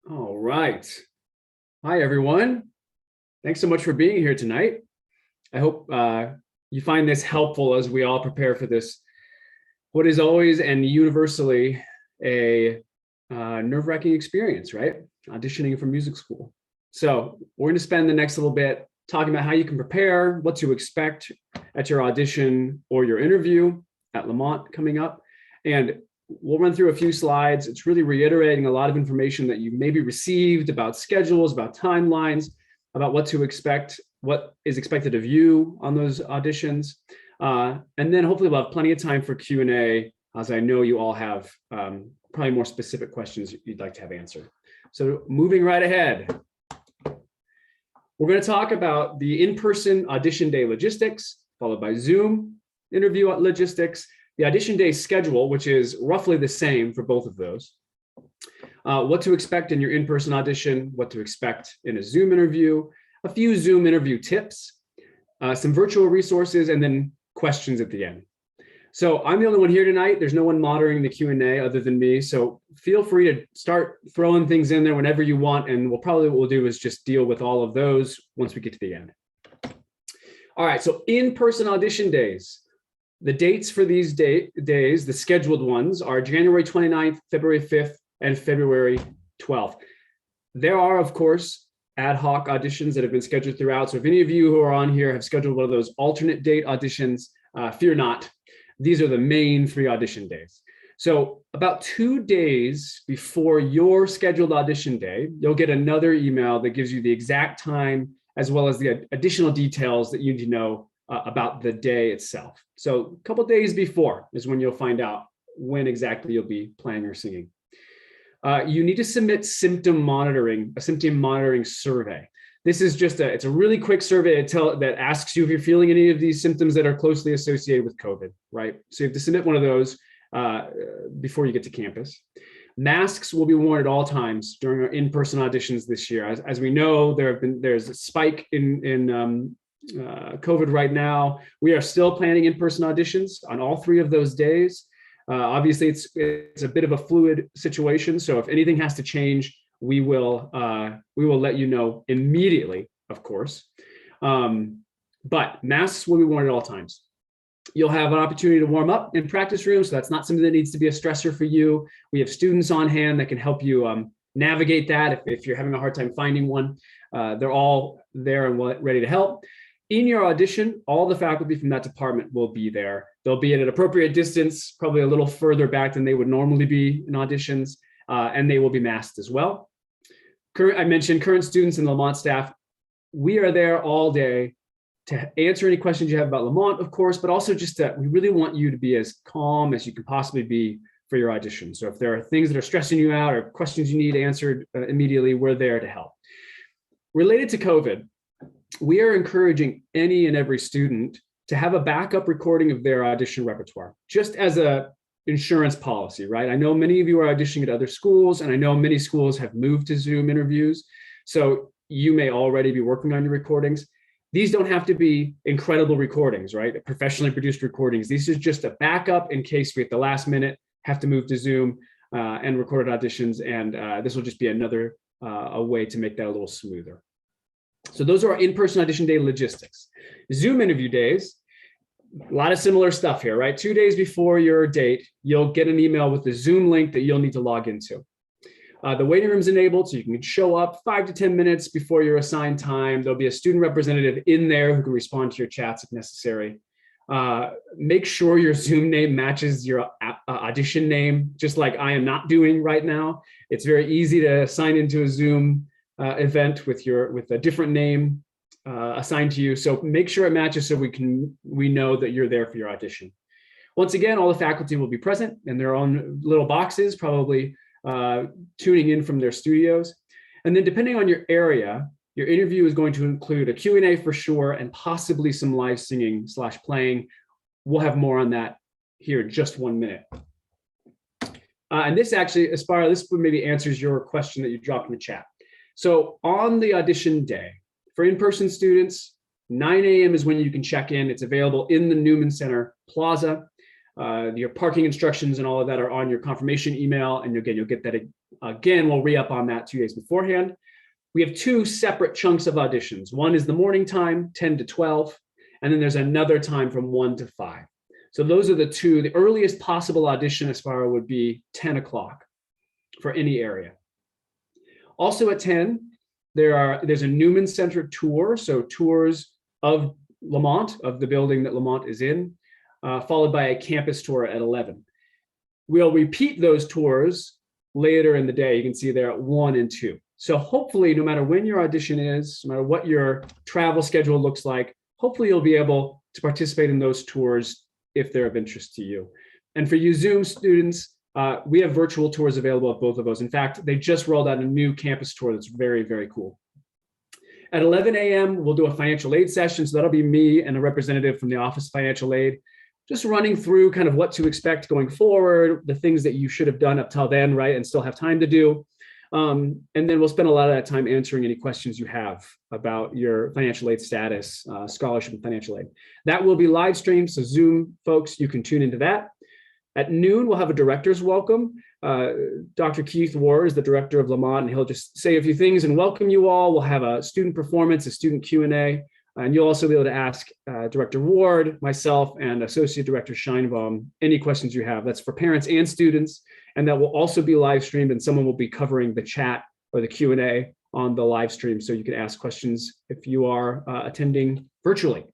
All right. Hi, everyone. Thanks so much for being here tonight. I hope you find this helpful as we all prepare for this, what is always and universally a nerve-wracking experience, right? Auditioning for music school. So we're going to spend the next little bit talking about how you can prepare, what to expect at your audition or your interview at Lamont coming up. And we'll run through a few slides. It's really reiterating a lot of information that you maybe received about schedules, about timelines, about what to expect, what is expected of you on those auditions. And then hopefully we'll have plenty of time for Q&A, as I know you all have probably more specific questions you'd like to have answered. So moving right ahead, we're going to talk about the in-person audition day logistics, followed by Zoom interview logistics, the audition day schedule, which is roughly the same for both of those, what to expect in your in-person audition, what to expect in a Zoom interview, a few Zoom interview tips, some virtual resources, and then questions at the end. So I'm the only one here tonight. There's no one monitoring the Q&A other than me. So feel free to start throwing things in there whenever you want. And what we'll do is just deal with all of those once we get to the end. All right, so in-person audition days. The dates for these days, the scheduled ones, are January 29th, February 5th, and February 12th. There are, of course, ad hoc auditions that have been scheduled throughout. So if any of you who are on here have scheduled one of those alternate date auditions, fear not. These are the main 3 audition days. So about 2 days before your scheduled audition day, you'll get another email that gives you the exact time as well as the additional details that you need to know about the day itself. So a couple of days before is when you'll find out when exactly you'll be playing or singing. You need to submit a symptom monitoring survey. This is just it's a really quick survey that asks you if you're feeling any of these symptoms that are closely associated with COVID, right? So you have to submit one of those before you get to campus. Masks will be worn at all times during our in-person auditions this year. As we know, there's a spike in COVID right now. We are still planning in-person auditions on all 3 of those days. Obviously, it's a bit of a fluid situation. So if anything has to change, we will let you know immediately, of course. But masks will be worn at all times. You'll have an opportunity to warm up in practice rooms. So that's not something that needs to be a stressor for you. We have students on hand that can help you navigate that if you're having a hard time finding one. They're all there and ready to help. In your audition, all the faculty from that department will be there. They'll be at an appropriate distance, probably a little further back than they would normally be in auditions, and they will be masked as well. I mentioned current students and Lamont staff. We are there all day to answer any questions you have about Lamont, of course, but also just we really want you to be as calm as you can possibly be for your audition. So if there are things that are stressing you out or questions you need answered immediately, we're there to help. Related to COVID, we are encouraging any and every student to have a backup recording of their audition repertoire, just as a insurance policy, right? I know many of you are auditioning at other schools, and I know many schools have moved to Zoom interviews. So you may already be working on your recordings. These don't have to be incredible recordings, right? Professionally produced recordings. These is just a backup in case we at the last minute have to move to Zoom and recorded auditions. And this will just be another a way to make that a little smoother. So those are our in-person audition day logistics. Zoom interview days, a lot of similar stuff here, right? 2 days before your date, you'll get an email with the Zoom link that you'll need to log into. The waiting room's enabled, so you can show up 5 to 10 minutes before your assigned time. There'll be a student representative in there who can respond to your chats if necessary. Make sure your Zoom name matches your audition name, just like I am not doing right now. It's very easy to sign into a Zoom event with a different name assigned to you. So make sure it matches so we know that you're there for your audition. Once again, all the faculty will be present in their own little boxes, probably tuning in from their studios. And then depending on your area, your interview is going to include a Q&A for sure, and possibly some live singing / playing. We'll have more on that here in just 1 minute. And this actually, Aspira, this maybe answers your question that you dropped in the chat. So on the audition day, for in-person students, 9 a.m. is when you can check in. It's available in the Newman Center Plaza. Your parking instructions and all of that are on your confirmation email. And again, you'll get that Again, we'll re-up on that 2 days beforehand. We have two separate chunks of auditions. One is the morning time, 10 to 12, and then there's another time from 1 to 5. So those are the two. The earliest possible audition as far would be 10 o'clock for any area. Also at 10, there's a Newman Center tour, so tours of Lamont, of the building that Lamont is in, followed by a campus tour at 11. We'll repeat those tours later in the day. You can see there at 1 and 2. So hopefully, no matter when your audition is, no matter what your travel schedule looks like, hopefully you'll be able to participate in those tours if they're of interest to you. And for you Zoom students, we have virtual tours available at both of those. In fact, they just rolled out a new campus tour that's very, very cool. At 11 a.m., we'll do a financial aid session. So that'll be me and a representative from the Office of Financial Aid, just running through kind of what to expect going forward, the things that you should have done up till then, right, and still have time to do. And then we'll spend a lot of that time answering any questions you have about your financial aid status, scholarship and financial aid. That will be live streamed, so Zoom folks, you can tune into that. At noon, we'll have a director's welcome. Dr. Keith Ward is the director of Lamont, and he'll just say a few things and welcome you all. We'll have a student performance, a student Q&A, and you'll also be able to ask Director Ward, myself, and Associate Director Scheinbaum any questions you have. That's for parents and students, and that will also be live streamed, and someone will be covering the chat or the Q&A on the live stream, so you can ask questions if you are attending virtually.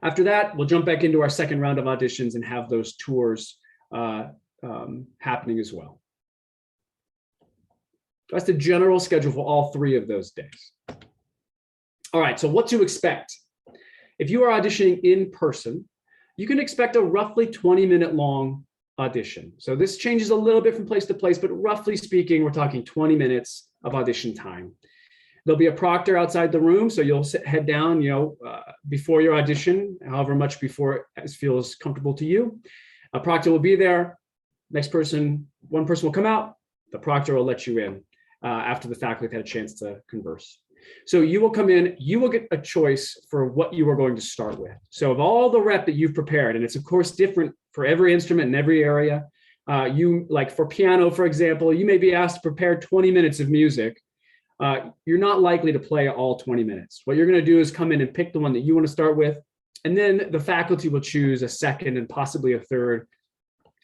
After that, we'll jump back into our second round of auditions and have those tours happening as well. That's the general schedule for all three of those days. All right, so what to expect. If you are auditioning in person, you can expect a roughly 20-minute long audition. So this changes a little bit from place to place, but roughly speaking, we're talking 20 minutes of audition time. There'll be a proctor outside the room, so you'll head down, before your audition, however much before it feels comfortable to you. A proctor will be there. One person will come out. The proctor will let you in after the faculty have had a chance to converse. So you will come in, you will get a choice for what you are going to start with. So of all the rep that you've prepared, and it's of course different for every instrument in every area, like for piano, for example, you may be asked to prepare 20 minutes of music. You're not likely to play all 20 minutes. What you're going to do is come in and pick the one that you want to start with, and then the faculty will choose a second and possibly a third,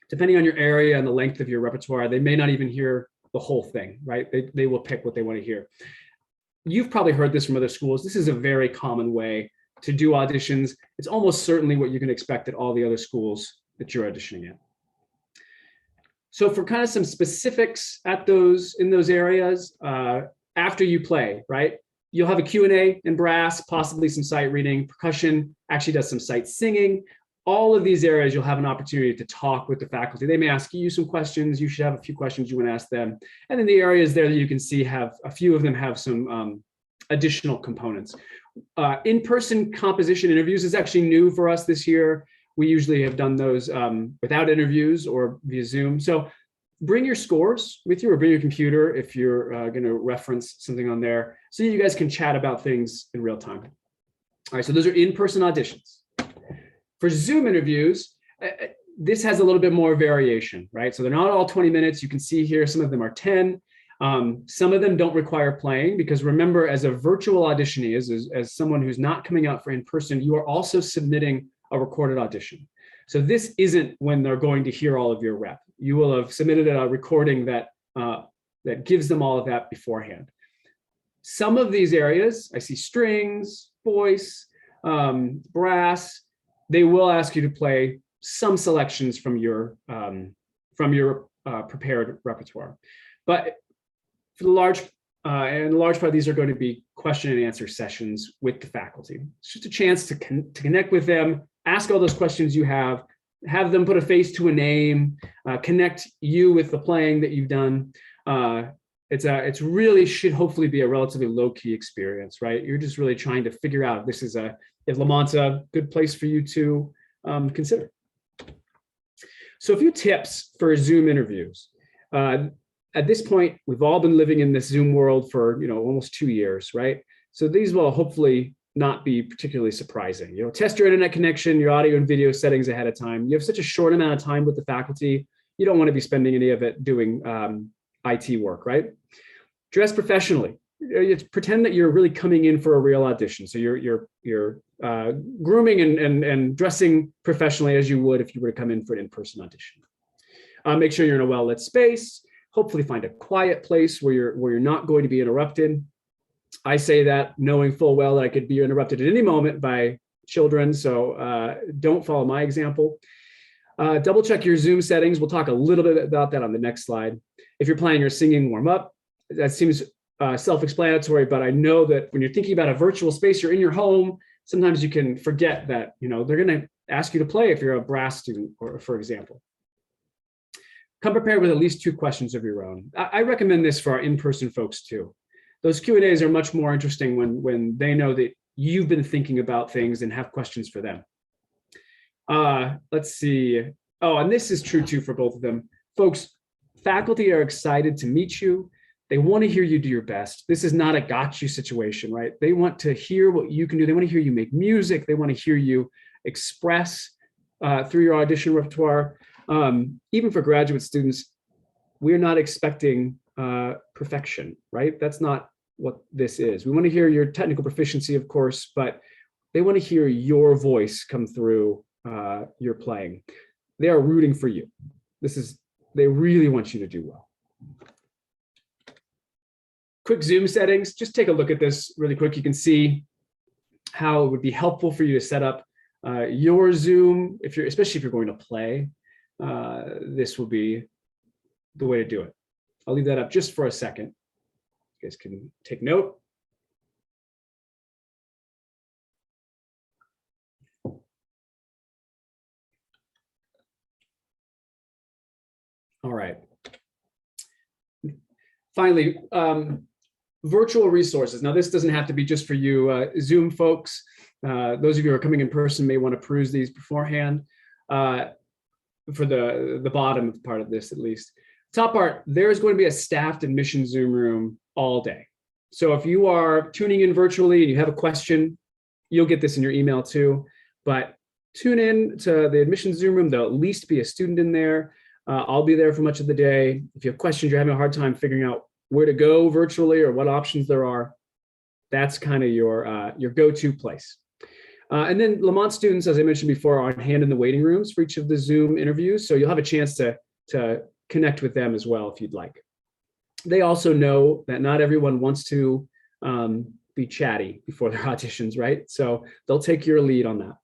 depending on your area and the length of your repertoire. They may not even hear the whole thing, right? They will pick what they want to hear. You've probably heard this from other schools. This is a very common way to do auditions. It's almost certainly what you can expect at all the other schools that you're auditioning at. So for kind of some specifics in those areas, after you play, right, you'll have a Q&A in brass, possibly some sight reading. Percussion actually does some sight singing. All of these areas, you'll have an opportunity to talk with the faculty. They may ask you some questions. You should have a few questions you want to ask them. And then the areas there that you can see have a few of them have some additional components. In-person composition interviews is actually new for us this year. We usually have done those without interviews or via Zoom. So bring your scores with you, or bring your computer if you're going to reference something on there, so you guys can chat about things in real time. All right, so those are in-person auditions. For Zoom interviews, this has a little bit more variation, right? So they're not all 20 minutes. You can see here, some of them are 10. Some of them don't require playing, because remember, as a virtual auditionee, as someone who's not coming out for in-person, you are also submitting a recorded audition. So this isn't when they're going to hear all of your rep. You will have submitted a recording that gives them all of that beforehand. Some of these areas, I see strings, voice, brass, they will ask you to play some selections from your prepared repertoire. But for the large part, these are going to be question and answer sessions with the faculty. It's just a chance to connect with them, ask all those questions you have them put a face to a name, connect you with the playing that you've done. It's really should hopefully be a relatively low-key experience, right? You're just really trying to figure out if Lamont's a good place for you to consider. So a few tips for Zoom interviews. At this point, we've all been living in this Zoom world for almost 2 years, right? So these will hopefully not be particularly surprising. Test your internet connection, your audio and video settings ahead of time. You have such a short amount of time with the faculty. You don't want to be spending any of it doing IT work, right? Dress professionally. Pretend that you're really coming in for a real audition. So you're grooming and dressing professionally as you would if you were to come in for an in-person audition. Make sure you're in a well-lit space. Hopefully find a quiet place where you're not going to be interrupted. I say that knowing full well that I could be interrupted at any moment by children, so don't follow my example. Double check your Zoom settings. We'll talk a little bit about that on the next slide. If you're planning your singing warm-up, that seems self-explanatory, but I know that when you're thinking about a virtual space, you're in your home, sometimes you can forget that, they're going to ask you to play if you're a brass student, or for example. Come prepared with at least 2 questions of your own. I recommend this for our in-person folks too. Those Q&As are much more interesting when they know that you've been thinking about things and have questions for them. Let's see. Oh, and this is true too for both of them. Folks, faculty are excited to meet you. They want to hear you do your best. This is not a got you situation, right? They want to hear what you can do. They want to hear you make music. They want to hear you express through your audition repertoire. Even for graduate students, we're not expecting perfection, right? That's not what this is. We want to hear your technical proficiency, of course, but they want to hear your voice come through your playing. They are rooting for you. They really want you to do well. Quick Zoom settings, just take a look at this really quick. You can see how it would be helpful for you to set up your Zoom, especially if you're going to play. This will be the way to do it. I'll leave that up just for a second. You guys can take note. All right. Finally, virtual resources. Now, this doesn't have to be just for you Zoom folks. Those of you who are coming in person may want to peruse these beforehand. For the bottom part of this, at least. Top part, there's going to be a staffed admission Zoom room all day. So if you are tuning in virtually and you have a question, you'll get this in your email too. But tune in to the admission Zoom room. There'll at least be a student in there. I'll be there for much of the day. If you have questions, you're having a hard time figuring out where to go virtually or what options there are, that's kind of your go-to place. And then Lamont students, as I mentioned before, are on hand in the waiting rooms for each of the Zoom interviews. So you'll have a chance to connect with them as well if you'd like. They also know that not everyone wants to be chatty before their auditions, right? So they'll take your lead on that.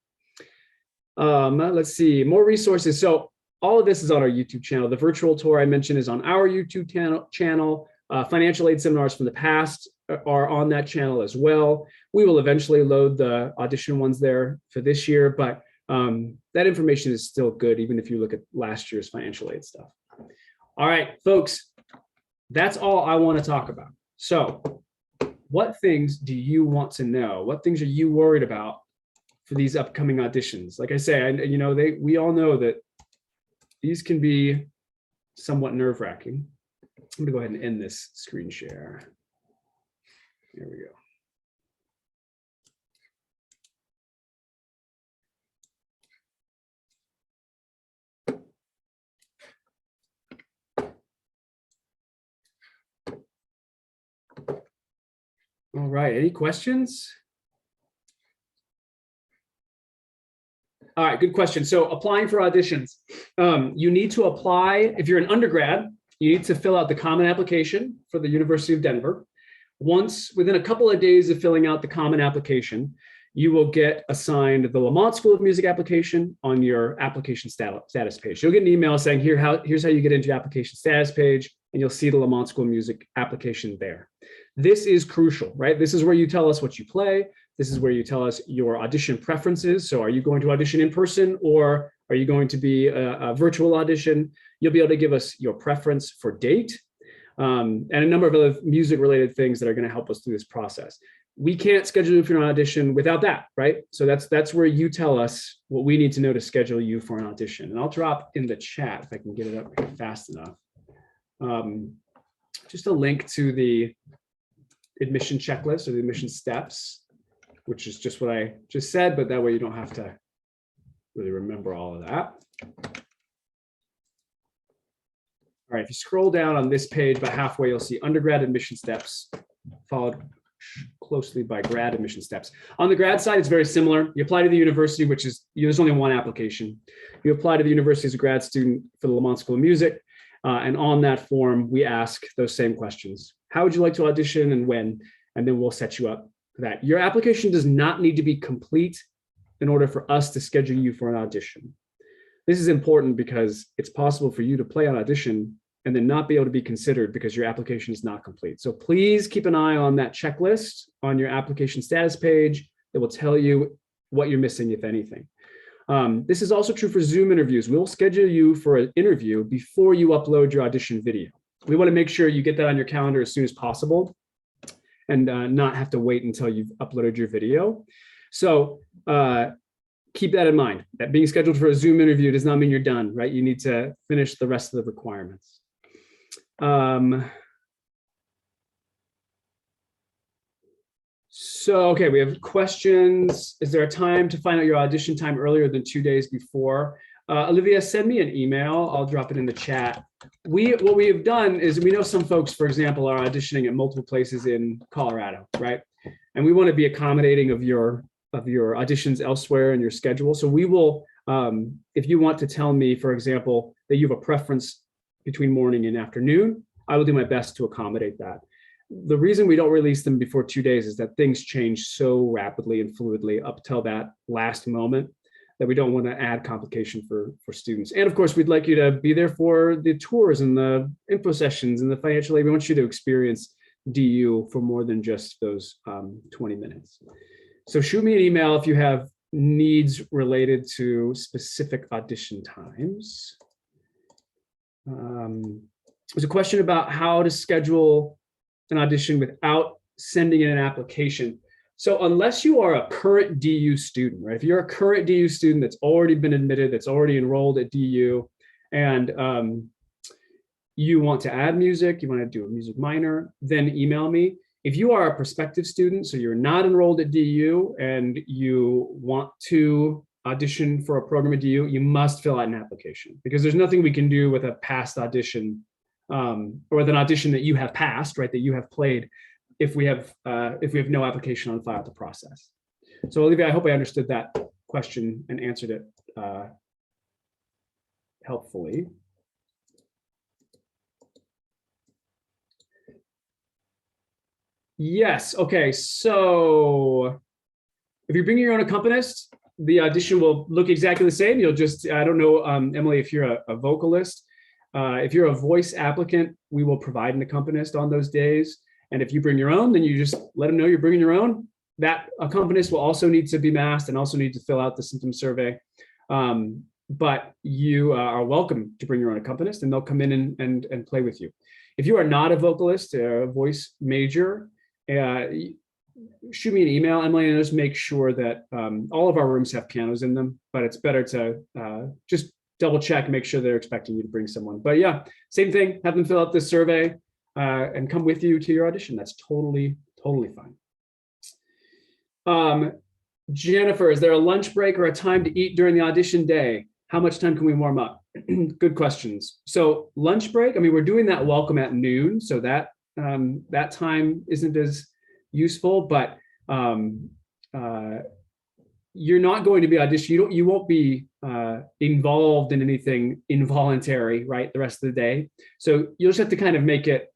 Let's see, more resources. So all of this is on our YouTube channel. The virtual tour I mentioned is on our YouTube channel. Financial aid seminars from the past are on that channel as well. We will eventually load the audition ones there for this year, but that information is still good, even if you look at last year's financial aid stuff. All right, folks, that's all I want to talk about. So what things do you want to know? What things are you worried about for these upcoming auditions? Like I say, we all know that these can be somewhat nerve-wracking. I'm gonna go ahead and end this screen share. There we go. All right, any questions? All right, good question. So applying for auditions, you need to apply, if you're an undergrad, you need to fill out the common application for the University of Denver. Within a couple of days of filling out the common application, you will get assigned the Lamont School of Music application on your application status page. You'll get an email saying, here's how you get into your application status page, and you'll see the Lamont School of Music application there. This is crucial, right? This is where you tell us what you play. This is where you tell us your audition preferences. So are you going to audition in person, or are you going to be a virtual audition? You'll be able to give us your preference for date and a number of other music related things that are going to help us through this process. We can't schedule you for an audition without that, right? So that's where you tell us what we need to know to schedule you for an audition. And I'll drop in the chat if I can get it up fast enough. Just a link to the admission checklist or the admission steps, which is just what I just said, but that way you don't have to really remember all of that. All right, if you scroll down on this page about halfway, you'll see undergrad admission steps, followed closely by grad admission steps. On the grad side, it's very similar. You apply to the university, which is, there's only one application. You apply to the university as a grad student for the Lamont School of Music. And on that form, we ask those same questions. How would you like to audition and when? And then we'll set you up for that. Your application does not need to be complete in order for us to schedule you for an audition. This is important because it's possible for you to play an audition and then not be able to be considered because your application is not complete. So please keep an eye on that checklist on your application status page that will tell you what you're missing, if anything. This is also true for Zoom interviews. We'll schedule you for an interview before you upload your audition video. We want to make sure you get that on your calendar as soon as possible and not have to wait until you've uploaded your video. So keep that in mind, that being scheduled for a Zoom interview does not mean you're done, right? You need to finish the rest of the requirements. So, okay, we have questions. Is there a time to find out your audition time earlier than 2 days before? Olivia, send me an email. I'll drop it in the chat. What we have done is we know some folks, for example, are auditioning at multiple places in Colorado, right? And we want to be accommodating of your auditions elsewhere in your schedule. So we will, if you want to tell me, for example, that you have a preference between morning and afternoon, I will do my best to accommodate that. The reason we don't release them before 2 days is that things change so rapidly and fluidly up till that last moment that we don't want to add complication for students. And of course, we'd like you to be there for the tours and the info sessions and the financial aid. We want you to experience DU for more than just those 20 minutes. So shoot me an email if you have needs related to specific audition times. There's a question about how to schedule an audition without sending in an application. So unless you are a current DU student, right? If you're a current DU student that's already been admitted, that's already enrolled at DU, and you want to add music, you want to do a music minor, then email me. If you are a prospective student, so you're not enrolled at DU and you want to audition for a program at DU, you must fill out an application because there's nothing we can do with a past audition or with an audition that you have passed, right, that you have played if we have no application on file to process. So Olivia, I hope I understood that question and answered it helpfully. Yes, okay, so if you're bringing your own accompanist, the audition will look exactly the same. You'll just, I don't know, Emily, if you're a vocalist, if you're a voice applicant, we will provide an accompanist on those days. And if you bring your own, then you just let them know you're bringing your own. That accompanist will also need to be masked and also need to fill out the symptom survey. But you are welcome to bring your own accompanist and they'll come in and play with you. If you are not a vocalist, a voice major, shoot me an email, Emily, and just make sure that all of our rooms have pianos in them, but it's better to just double check, make sure they're expecting you to bring someone. But yeah, same thing, have them fill out this survey and come with you to your audition. That's totally fine. Jennifer, is there a lunch break or a time to eat during the audition day? How much time can we warm up? Good questions. So lunch break, I mean, we're doing that welcome at noon, so that that time isn't as useful, but you're not going to be auditioning. You won't be involved in anything involuntary, right, the rest of the day. So you'll just have to kind of make it,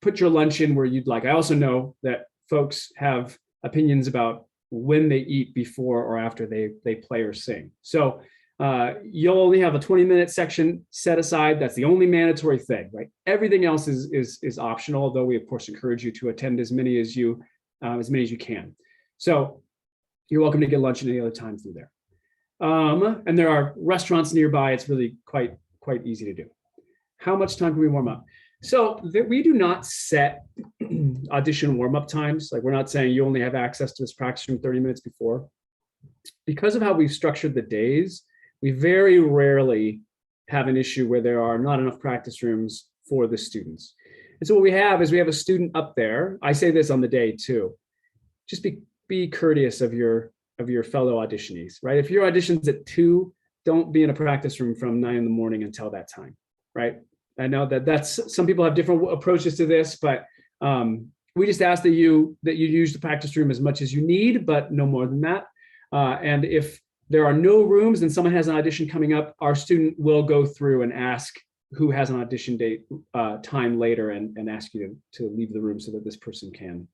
put your lunch in where you'd like. I also know that folks have opinions about when they eat before or after they play or sing. So you'll only have a 20-minute section set aside. That's the only mandatory thing, right? Everything else is optional, although we of course encourage you to attend as many as you can. So you're welcome to get lunch at any other time through there. And there are restaurants nearby. It's really quite easy to do. How much time can we warm up? So we do not set audition warm-up times. Like, we're not saying you only have access to this practice room 30 minutes before. Because of how we've structured the days, we very rarely have an issue where there are not enough practice rooms for the students. And so what we have is we have a student up there. I say this on the day too. Just be courteous of your fellow auditionees, right? If your audition's at 2, don't be in a practice room from 9 in the morning until that time, right? I know that that's some people have different approaches to this, but we just ask that you use the practice room as much as you need, but no more than that. And if there are no rooms and someone has an audition coming up, our student will go through and ask who has an audition date time later and ask you to leave the room so that this person can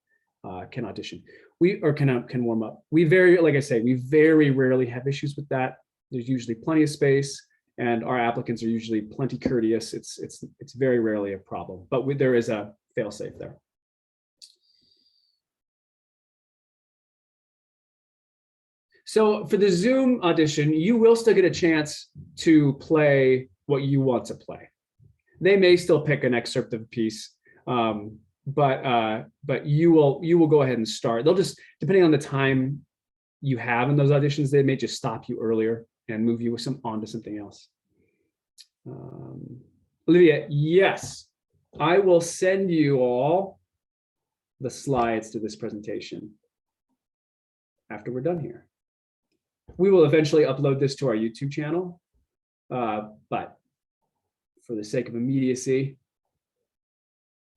audition. Can warm up. Like I say, we very rarely have issues with that. There's usually plenty of space, and our applicants are usually plenty courteous. It's very rarely a problem, but there is a fail-safe there. So for the Zoom audition, you will still get a chance to play what you want to play. They may still pick an excerpt of a piece, but you will go ahead and start. They'll just, depending on the time you have in those auditions, they may just stop you earlier and move you onto something else. Olivia, yes, I will send you all the slides to this presentation after we're done here. We will eventually upload this to our YouTube channel, but for the sake of immediacy,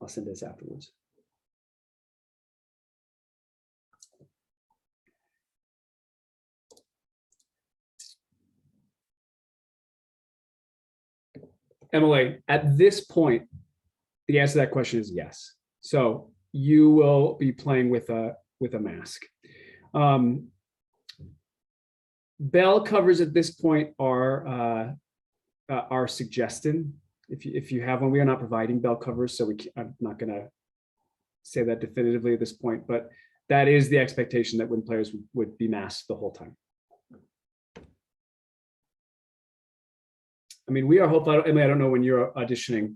I'll send this afterwards. Emily, at this point, the answer to that question is yes. So you will be playing with a mask. Bell covers at this point are suggested. If you have one, we are not providing bell covers, so I'm not going to say that definitively at this point, but that is the expectation that when players would be masked the whole time. I mean, we are hopeful. I mean, I don't know when you're auditioning.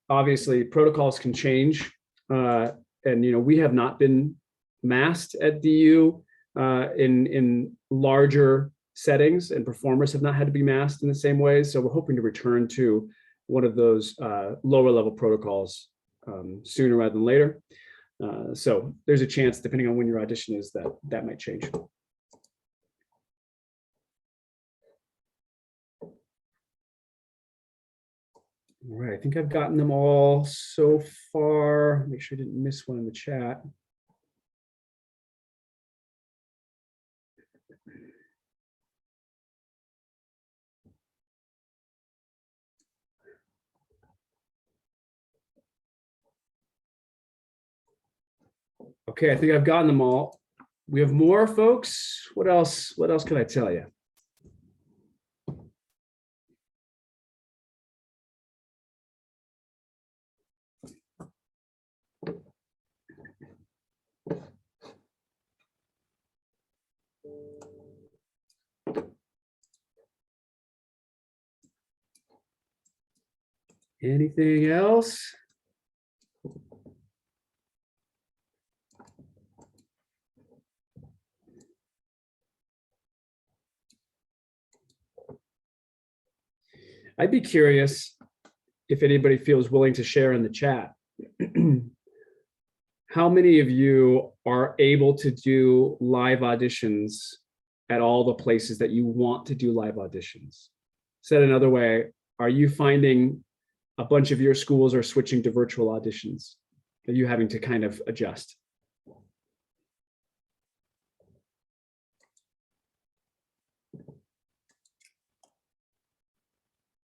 Obviously, protocols can change, and we have not been masked at DU in larger settings, and performers have not had to be masked in the same way. So we're hoping to return to one of those lower level protocols sooner rather than later. So there's a chance, depending on when your audition is, that might change. All right, I think I've gotten them all so far. Make sure I didn't miss one in the chat. Okay, I think I've gotten them all. We have more, folks. What else can I tell you? Anything else? I'd be curious if anybody feels willing to share in the chat. How many of you are able to do live auditions at all the places that you want to do live auditions? Said another way, are you finding a bunch of your schools are switching to virtual auditions? Are you having to kind of adjust?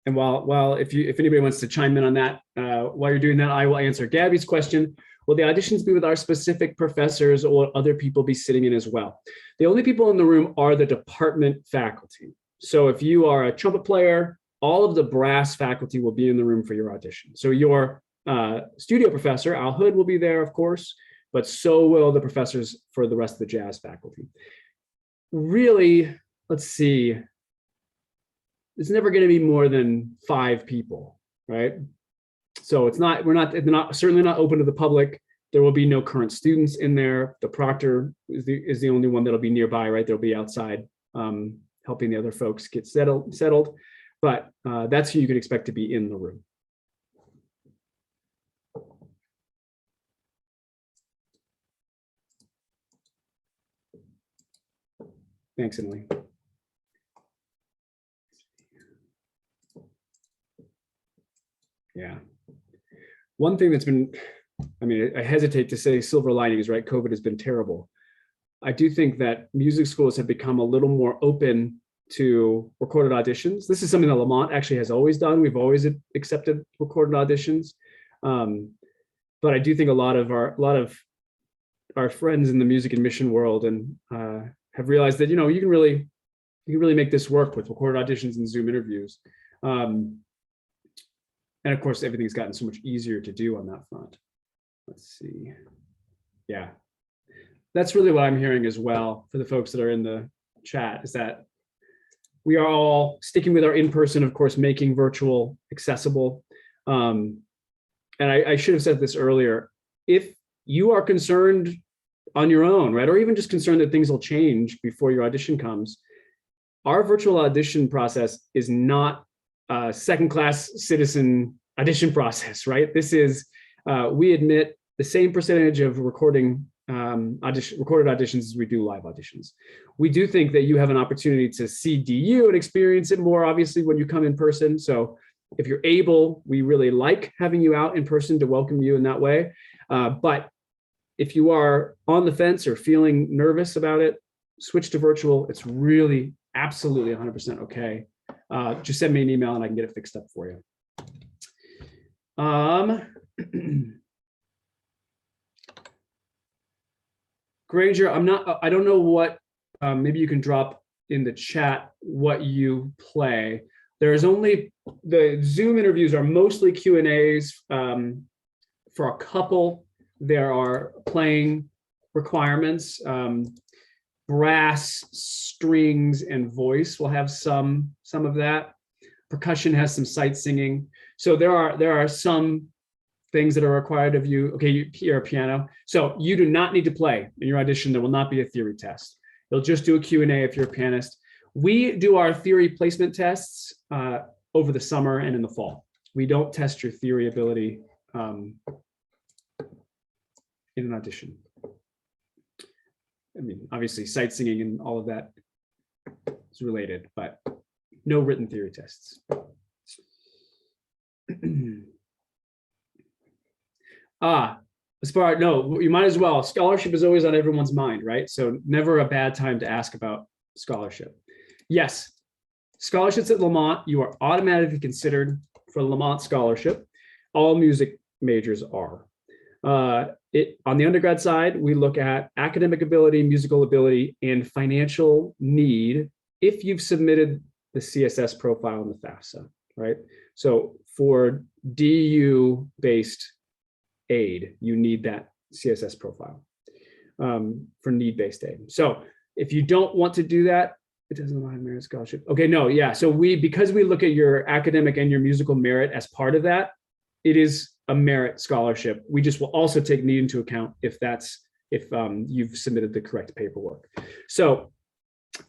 And while if anybody wants to chime in on that, while you're doing that, I will answer Gabby's question. Will the auditions be with our specific professors, or will other people be sitting in as well? The only people in the room are the department faculty. So if you are a trumpet player, all of the brass faculty will be in the room for your audition. So your studio professor, Al Hood, will be there, of course, but so will the professors for the rest of the jazz faculty. Really, let's see. It's never going to be more than 5 people, right? So they're not certainly not open to the public. There will be no current students in there. The proctor is the only one that'll be nearby, right? They'll be outside helping the other folks get settled. But that's who you can expect to be in the room. Thanks, Emily. Yeah. One thing that's been, I mean, I hesitate to say silver linings, right? COVID has been terrible. I do think that music schools have become a little more open to recorded auditions. This is something that Lamont actually has always done. We've always accepted recorded auditions. But I do think a lot of our friends in the music admission world and have realized that, you know, you can really make this work with recorded auditions and Zoom interviews. And of course, everything's gotten so much easier to do on that front. Let's see. Yeah, that's really what I'm hearing as well for the folks that are in the chat, is that we are all sticking with our in-person, of course, making virtual accessible. And I should have said this earlier. If you are concerned on your own, right, or even just concerned that things will change before your audition comes, our virtual audition process is not a second-class citizen audition process, right? This is, we admit the same percentage of recorded auditions as we do live auditions. We do think that you have an opportunity to see DU and experience it more, obviously, when you come in person. So if you're able, we really like having you out in person to welcome you in that way. But if you are on the fence or feeling nervous about it, switch to virtual. It's really absolutely 100% okay. Just send me an email and I can get it fixed up for you. Granger, I don't know what, maybe you can drop in the chat what you play. There's only, the Zoom interviews are mostly Q&As. For a couple, there are playing requirements. Brass, strings, and voice will have some of that. Percussion has some sight singing. So there are some things that are required of you. Okay, you're a piano. So you do not need to play in your audition. There will not be a theory test. You'll just do a Q&A if you're a pianist. We do our theory placement tests over the summer and in the fall. We don't test your theory ability in an audition. I mean, obviously sight singing and all of that is related, but no written theory tests. No, you might as well. Scholarship is always on everyone's mind, right? So never a bad time to ask about scholarship. Yes, scholarships at Lamont, you are automatically considered for Lamont scholarship. All music majors are. On the undergrad side, we look at academic ability, musical ability, and financial need if you've submitted the CSS profile in the FAFSA, right? So for DU-based aid, you need that CSS profile for need-based aid. So if you don't want to do that, it doesn't allow merit scholarship. Okay, no, yeah. So because we look at your academic and your musical merit as part of that, it is a merit scholarship. We just will also take need into account if you've submitted the correct paperwork. So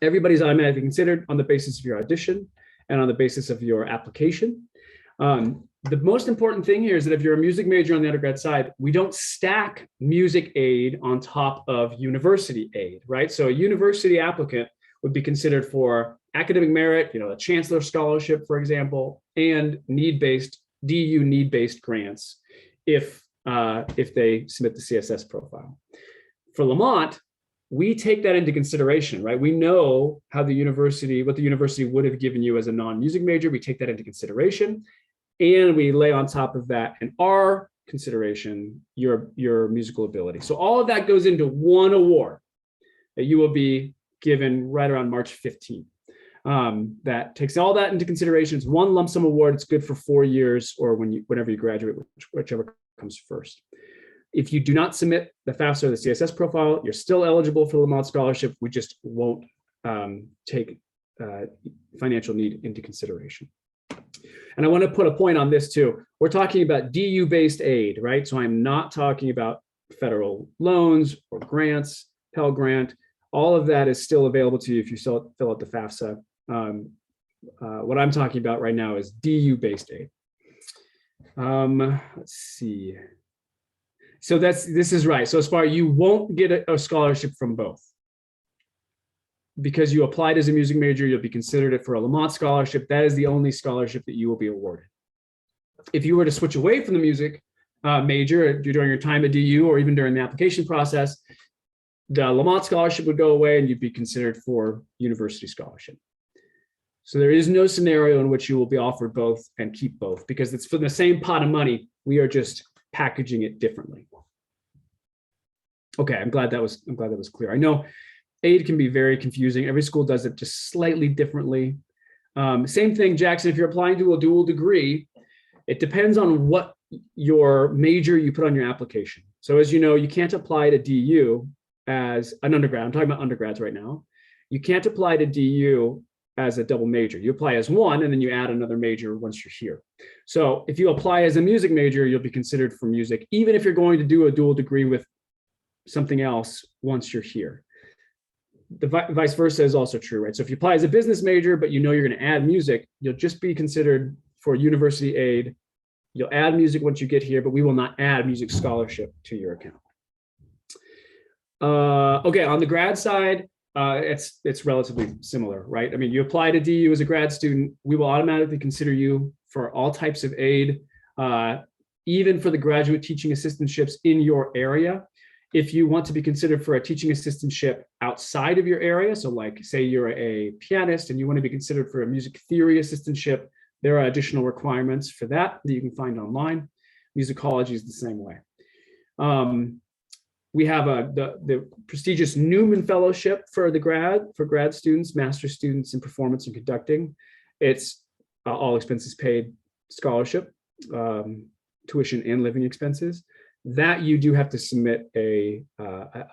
everybody's automatically considered on the basis of your audition and on the basis of your application. The most important thing here is that if you're a music major on the undergrad side, we don't stack music aid on top of university aid, right? So a university applicant would be considered for academic merit, a chancellor scholarship, for example, and need-based DU need-based grants if they submit the CSS profile. For Lamont, we take that into consideration, right? We know what the university would have given you as a non-music major. We take that into consideration, and we lay on top of that in our consideration your musical ability. So all of that goes into one award that you will be given right around March 15th. That takes all that into consideration. It's one lump sum award. It's good for 4 years or whenever you graduate, whichever comes first. If you do not submit the FAFSA or the CSS profile, you're still eligible for the Lamont scholarship. We just won't take financial need into consideration. And I want to put a point on this too. We're talking about DU-based aid, right? So I'm not talking about federal loans or grants, Pell Grant. All of that is still available to you if you fill out the FAFSA. What I'm talking about right now is DU-based aid. Let's see. So this is right. So as far you won't get a scholarship from both. Because you applied as a music major, you'll be considered it for a Lamont scholarship. That is the only scholarship that you will be awarded. If you were to switch away from the music major during your time at DU or even during the application process, the Lamont scholarship would go away and you'd be considered for university scholarship. So there is no scenario in which you will be offered both and keep both, because it's for the same pot of money. We are just packaging it differently. Okay, I'm glad that was clear. I know aid can be very confusing. Every school does it just slightly differently. Same thing, Jackson, if you're applying to a dual degree, it depends on what your major you put on your application. So as you know, you can't apply to DU as an undergrad. I'm talking about undergrads right now. You can't apply to DU as a double major. You apply as one, and then you add another major once you're here. So if you apply as a music major, you'll be considered for music, even if you're going to do a dual degree with something else once you're here. The vice versa is also true, right? So if you apply as a business major, but you know you're going to add music, you'll just be considered for university aid. You'll add music once you get here, but we will not add music scholarship to your account. Okay, on the grad side, it's relatively similar, right? I mean, you apply to DU as a grad student, we will automatically consider you for all types of aid, even for the graduate teaching assistantships in your area. If you want to be considered for a teaching assistantship outside of your area, so like say you're a pianist and you want to be considered for a music theory assistantship, there are additional requirements for that you can find online. Musicology is the same way. We have the prestigious Newman Fellowship for grad students, master's students in performance and conducting. It's all expenses paid scholarship, tuition and living expenses. That you do have to submit a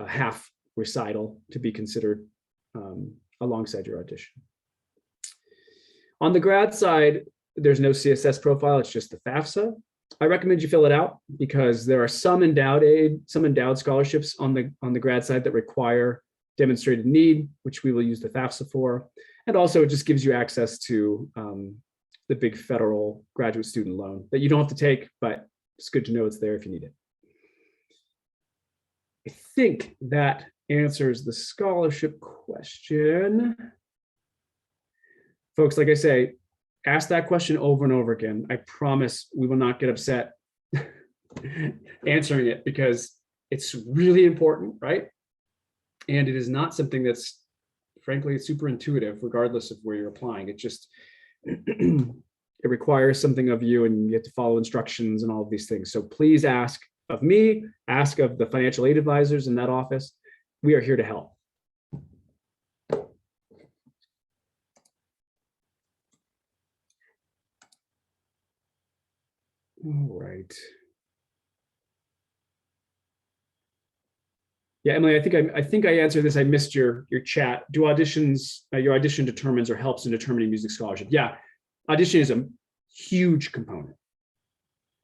half recital to be considered alongside your audition. On the grad side, there's no CSS profile, it's just the FAFSA. I recommend you fill it out because there are some endowed scholarships on the grad side that require demonstrated need, which we will use the FAFSA for. And also it just gives you access to the big federal graduate student loan that you don't have to take, but it's good to know it's there if you need it. I think that answers the scholarship question. Folks, like I say, ask that question over and over again. I promise we will not get upset answering it because it's really important, right? And it is not something that's, frankly, super intuitive, regardless of where you're applying. It just, it requires something of you and you have to follow instructions and all of these things. So please ask of me, ask of the financial aid advisors in that office. We are here to help. All right. Yeah, Emily, I think I answered this. I missed your chat. Do auditions, your audition determines or helps in determining music scholarship? Yeah, audition is a huge component.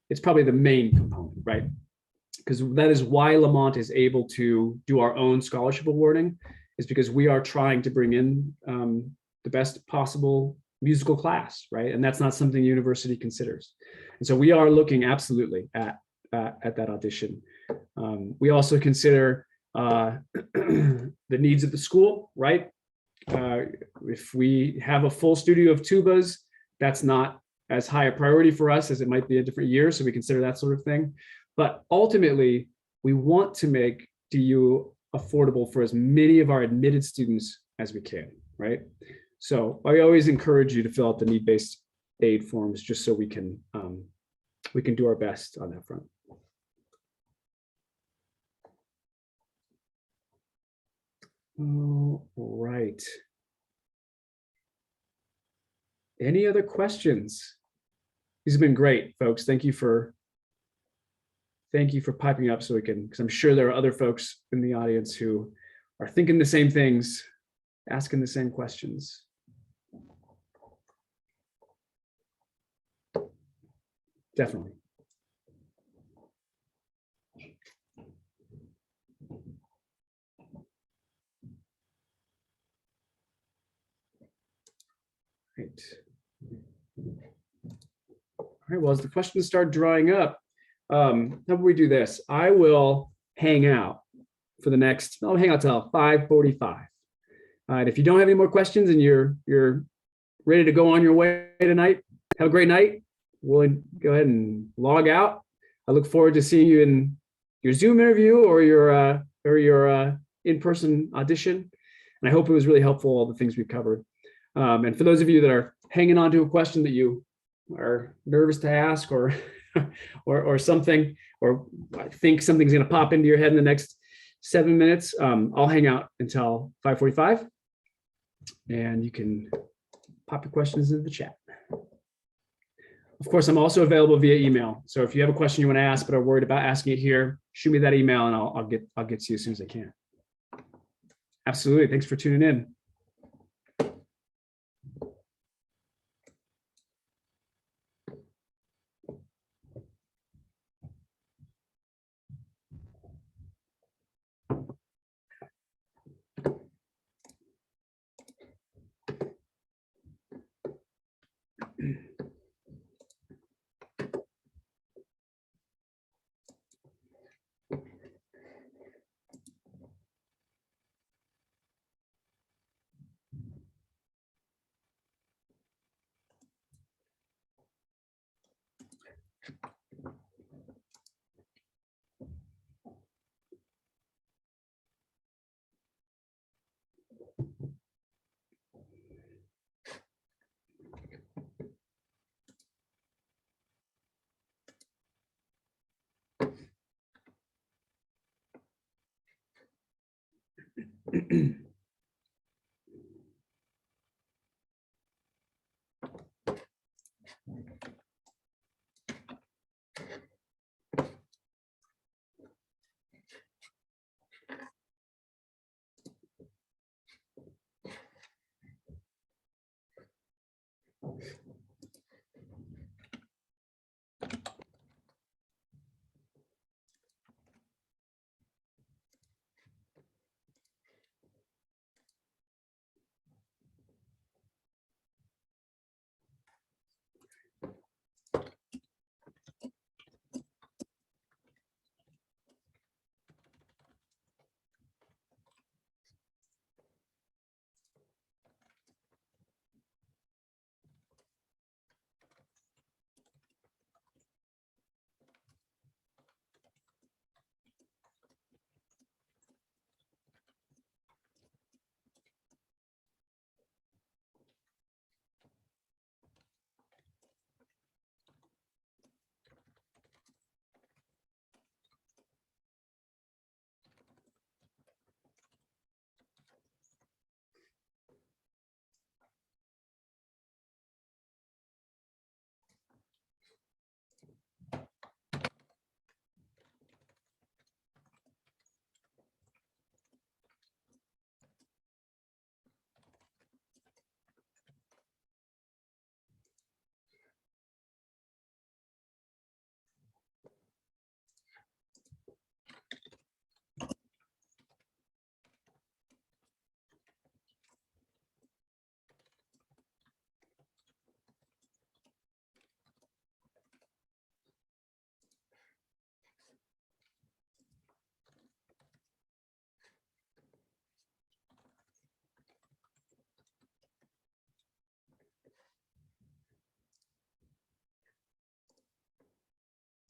It's probably the main component, right? Because that is why Lamont is able to do our own scholarship awarding, is because we are trying to bring in the best possible musical class, right? And that's not something the university considers. And so we are looking absolutely at that audition. We also consider the needs of the school, right? If we have a full studio of tubas, that's not as high a priority for us as it might be a different year. So we consider that sort of thing. But ultimately, we want to make DU affordable for as many of our admitted students as we can, right? So I always encourage you to fill out the need-based aid forms just so we can do our best on that front. All right. Any other questions? These have been great, folks. Thank you for piping up so we can, because I'm sure there are other folks in the audience who are thinking the same things, asking the same questions. Definitely. Right. All right, well, as the questions start drying up, how about we do this? I will hang out for the next, I'll hang out till 5:45. And if you don't have any more questions and you're ready to go on your way tonight, have a great night. we'll go ahead and log out. I look forward to seeing you in your Zoom interview or your in-person audition. And I hope it was really helpful, all the things we've covered. And for those of you that are hanging on to a question that you are nervous to ask or or something, or think something's going to pop into your head in the next 7 minutes, I'll hang out until 5:45, and you can pop your questions into the chat. Of course, I'm also available via email. So if you have a question you want to ask but are worried about asking it here, shoot me that email and I'll get to you as soon as I can. Absolutely. Thanks for tuning in.